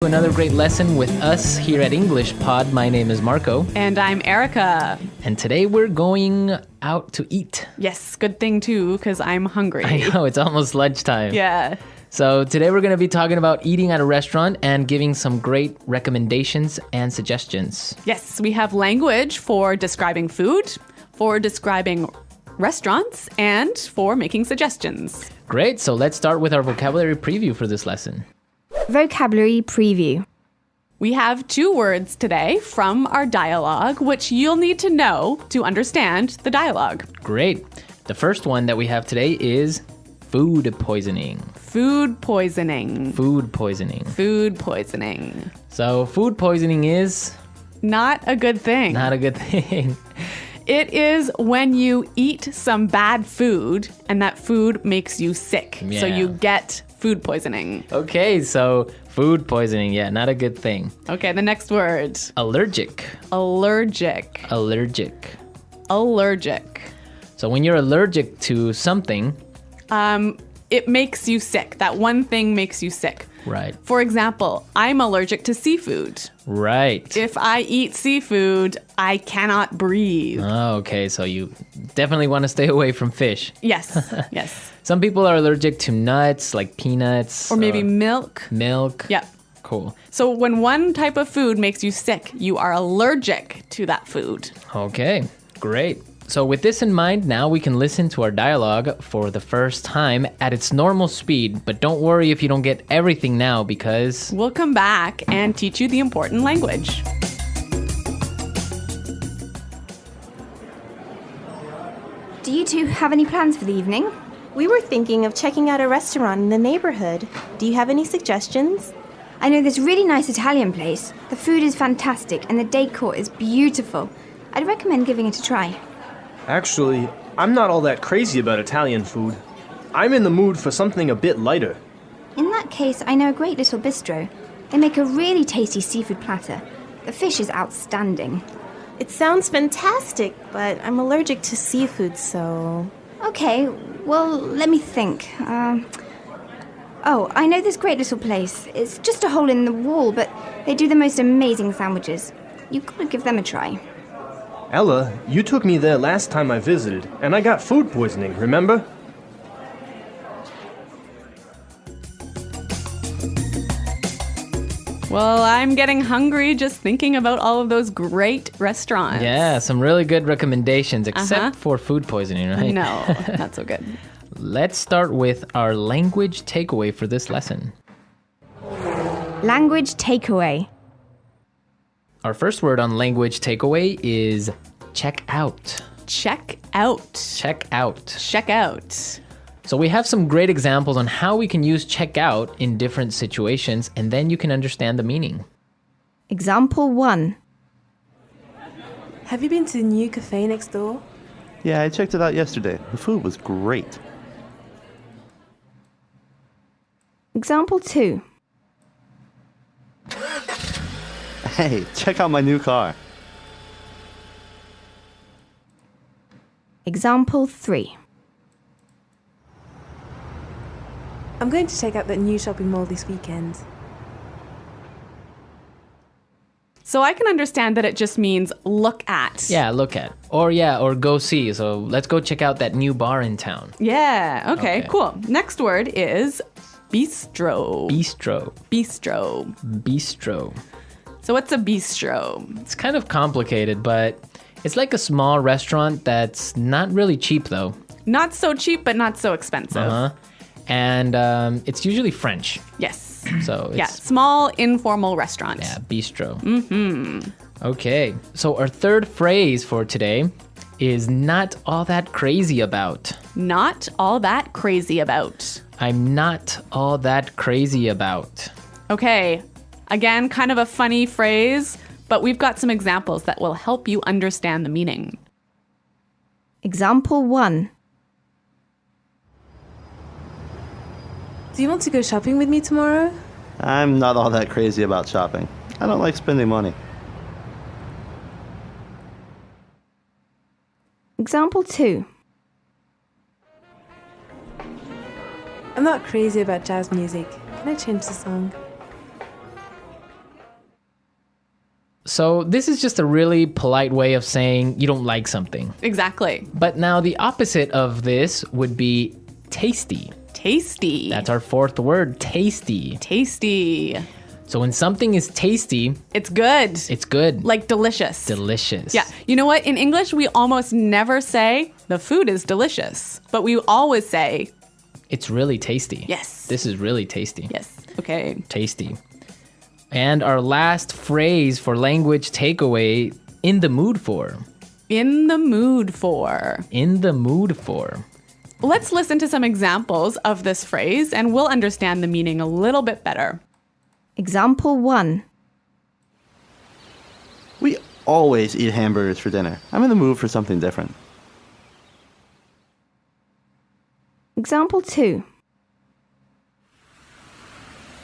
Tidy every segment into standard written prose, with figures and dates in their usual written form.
Another great lesson with us here at English Pod. My name is Marco. And I'm Erica. And today we're going out to eat. Yes, good thing too, because I'm hungry. I know, it's almost lunchtime. Yeah. So today we're going to be talking about eating at a restaurant and giving some great recommendations and suggestions. Yes, we have language for describing food, for describing restaurants, and for making suggestions. Great, so let's start with our vocabulary preview for this lesson. Vocabulary preview. We have 2 words today from our dialogue, which you'll need to know to understand the dialogue. Great. The first one that we have today is food poisoning. Food poisoning. Food poisoning. Food poisoning. So food poisoning is not a good thing. not a good thing. It is when you eat some bad food and that food makes you sick. Yeah. So you get food poisoning. Okay, so food poisoning, yeah, not a good thing. Okay, the next word. Allergic. Allergic. Allergic. Allergic. So when you're allergic to something, It makes you sick. That one thing makes you sick. right, For example, I'm allergic to seafood. right. If I eat seafood, I cannot breathe. Oh, okay, so you definitely want to stay away from fish. Yes, yes. Some people are allergic to nuts, like peanuts. Or maybe milk. milk. Yep. Cool. So when one type of food makes you sick, you are allergic to that food. Okay, great. So with this in mind, now we can listen to our dialogue for the first time at its normal speed. But don't worry if you don't get everything now, because We'll come back and teach you the important language. Do you two have any plans for the evening? We were thinking of checking out a restaurant in the neighborhood. Do you have any suggestions? I know this really nice Italian place. The food is fantastic and the decor is beautiful. I'd recommend giving it a try. Actually, I'm not all that crazy about Italian food. I'm in the mood for something a bit lighter. In that case, I know a great little bistro. They make a really tasty seafood platter. The fish is outstanding. It sounds fantastic, but I'm allergic to seafood, so... Okay, well, let me think. I know this great little place. It's just a hole in the wall, but they do the most amazing sandwiches. You've got to give them a try. Ella, you took me there last time I visited, and I got food poisoning, remember? Well, I'm getting hungry just thinking about all of those great restaurants. yeah, some really good recommendations, except for food poisoning, right? No, not so good. Let's start with our language takeaway for this lesson. Language takeaway. Our first word on language takeaway is check out. Check out. Check out. Check out. So we have some great examples on how we can use check out in different situations, and then you can understand the meaning. Example 1. Have you been to the new cafe next door? Yeah, I checked it out yesterday. The food was great. Example 2. Hey, check out my new car. Example 3. I'm going to check out that new shopping mall this weekend. So I can understand that it just means look at. Yeah, look at. Or go see. So let's go check out that new bar in town. Yeah, okay, Okay. cool. Next word is bistro. Bistro. Bistro. Bistro. So what's a bistro? It's kind of complicated, but it's like a small restaurant that's not really cheap though. Not so cheap, but not so expensive. Uh-huh. And it's usually French. Yes. So it's Yeah, small informal restaurant. yeah, bistro. Mm-hmm. Okay. So our third phrase for today is not all that crazy about. Not all that crazy about. I'm not all that crazy about. Okay, again, kind of a funny phrase, but we've got some examples that will help you understand the meaning. Example 1. Do you want to go shopping with me tomorrow? I'm not all that crazy about shopping. I don't like spending money. Example 2. I'm not crazy about jazz music. Can I change the song? So this is just a really polite way of saying you don't like something. Exactly. But now the opposite of this would be tasty. Tasty. That's our fourth word, tasty. Tasty. So when something is tasty, It's good. it's good. Like delicious. Delicious. Yeah. You know what? In English, we almost never say the food is delicious, but we always say, It's really tasty. yes. This is really tasty. Yes. Okay. Tasty. And our last phrase for language takeaway, in the mood for. In the mood for. In the mood for. Let's listen to some examples of this phrase and we'll understand the meaning a little bit better. Example 1. We always eat hamburgers for dinner. I'm in the mood for something different. Example 2.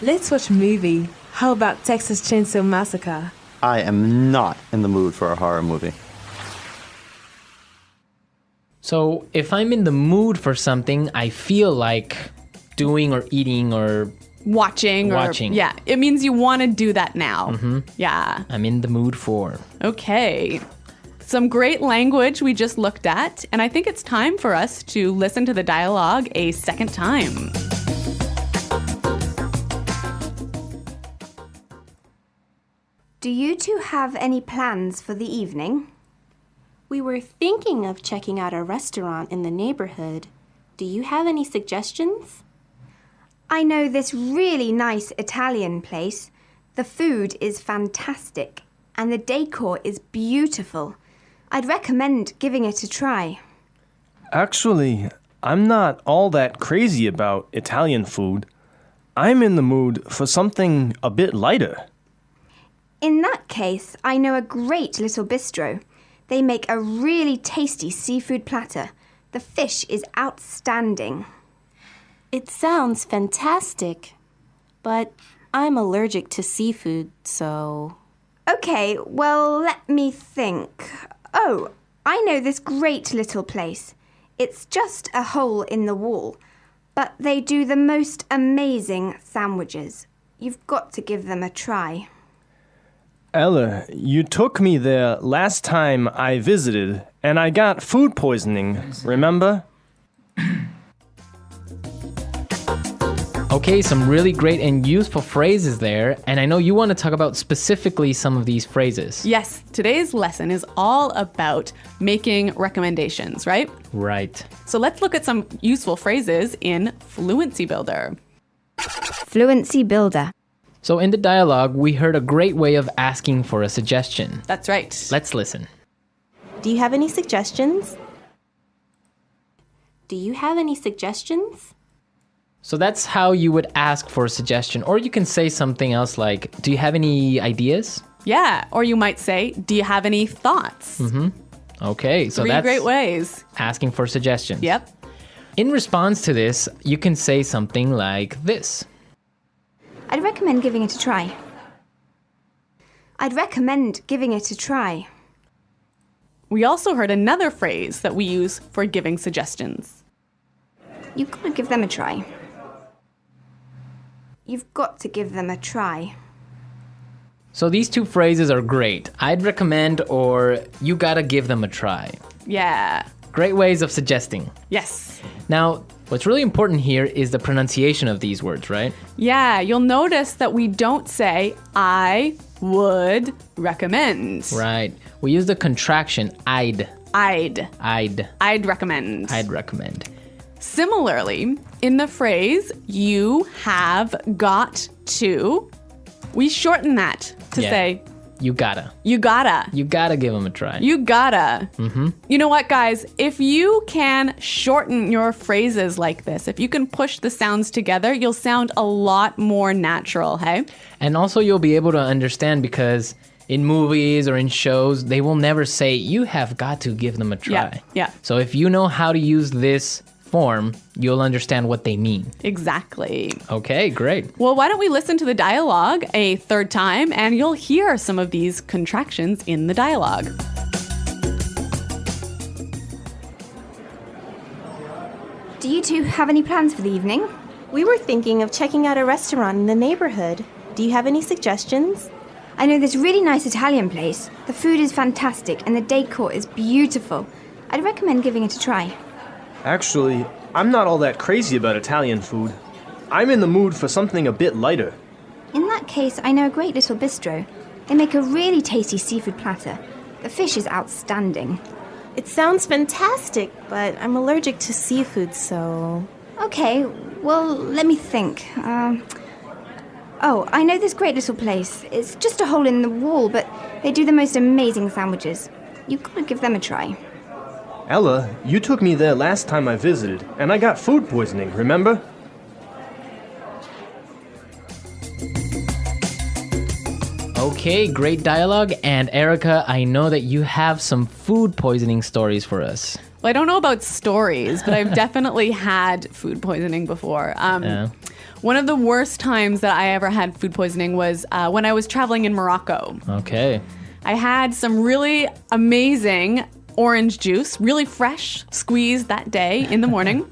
Let's watch a movie. How about Texas Chainsaw Massacre? I am not in the mood for a horror movie. So if I'm in the mood for something, I feel like doing or eating or Watching. Yeah. It means you want to do that now. Yeah. I'm in the mood for. Okay. Some great language we just looked at, and I think it's time for us to listen to the dialogue a second time. Do you two have any plans for the evening? We were thinking of checking out a restaurant in the neighborhood. Do you have any suggestions? I know this really nice Italian place. The food is fantastic and the decor is beautiful. I'd recommend giving it a try. Actually, I'm not all that crazy about Italian food. I'm in the mood for something a bit lighter. In that case, I know a great little bistro. They make a really tasty seafood platter. The fish is outstanding. It sounds fantastic, but I'm allergic to seafood, so... Okay, well, let me think. Oh, I know this great little place. It's just a hole in the wall, but they do the most amazing sandwiches. You've got to give them a try. Ella, you took me there last time I visited, and I got food poisoning, remember? Okay, some really great and useful phrases there, and I know you want to talk about specifically some of these phrases. Yes, today's lesson is all about making recommendations, right? Right. So let's look at some useful phrases in Fluency Builder. Fluency Builder. So in the dialogue, we heard a great way of asking for a suggestion. That's right. Let's listen. Do you have any suggestions? Do you have any suggestions? So that's how you would ask for a suggestion. Or you can say something else like, do you have any ideas? Yeah, or you might say, do you have any thoughts? Okay, so Three that's great ways. asking for suggestions. Yep. In response to this, you can say something like this. I'd recommend giving it a try. I'd recommend giving it a try. We also heard another phrase that we use for giving suggestions. You've got to give them a try. You've got to give them a try. So these two phrases are great. I'd recommend or you gotta give them a try. Yeah. Great ways of suggesting. Yes. Now, what's really important here is the pronunciation of these words, right? Yeah, you'll notice that we don't say, I would recommend. Right. We use the contraction I'd. I'd recommend. I'd recommend. Similarly, in the phrase, you have got to, we shorten that to say, you gotta. you gotta. You gotta give them a try. You gotta. You know what, guys? If you can shorten your phrases like this, if you can push the sounds together, you'll sound a lot more natural, hey? And also you'll be able to understand because in movies or in shows, they will never say, you have got to give them a try. Yeah. So if you know how to use this form, you'll understand what they mean. Exactly. Okay, great. Well, why don't we listen to the dialogue a third time and you'll hear some of these contractions in the dialogue. Do you two have any plans for the evening? We were thinking of checking out a restaurant in the neighborhood. Do you have any suggestions? I know this really nice Italian place. The food is fantastic and the decor is beautiful. I'd recommend giving it a try. Actually, I'm not all that crazy about Italian food. I'm in the mood for something a bit lighter. In that case, I know a great little bistro. They make a really tasty seafood platter. The fish is outstanding. It sounds fantastic, but I'm allergic to seafood, so... Okay, well, let me think. Oh, I know this great little place. It's just a hole in the wall, but they do the most amazing sandwiches. You've got to give them a try. Ella, you took me there last time I visited, and I got food poisoning, remember? Okay, great dialogue. And Erica, I know that you have some food poisoning stories for us. Well, I don't know about stories, but I've definitely had food poisoning before. Yeah. One of the worst times that I ever had food poisoning was when I was traveling in Morocco. Okay. I had some really amazing orange juice, really fresh, squeezed that day in the morning.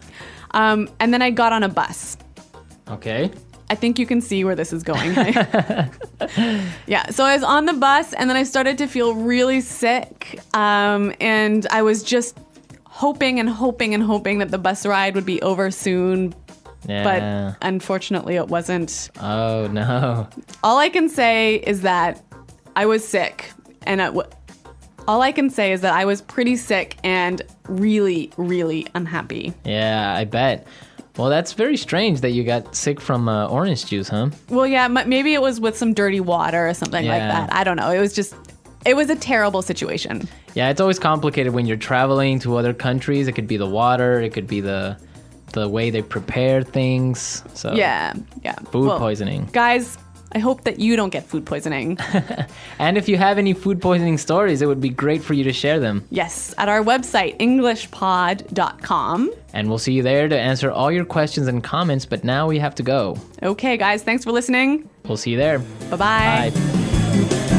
And then I got on a bus. Okay. I think you can see where this is going. Yeah, so I was on the bus and then I started to feel really sick. And I was just hoping that the bus ride would be over soon. Yeah. But unfortunately it wasn't. Oh, no. All I can say is that I was sick. And all I can say is that I was pretty sick and really, really unhappy. Yeah, I bet. Well, that's very strange that you got sick from orange juice, huh? Well, yeah, maybe it was with some dirty water or something like that. I don't know. It was a terrible situation. Yeah, it's always complicated when you're traveling to other countries. It could be the water. It could be the way they prepare things. So Yeah. Food poisoning. Guys, I hope that you don't get food poisoning. And if you have any food poisoning stories, it would be great for you to share them. Yes, at our website, englishpod.com. And we'll see you there to answer all your questions and comments, but now we have to go. Okay, guys, thanks for listening. We'll see you there. Bye-bye. Bye.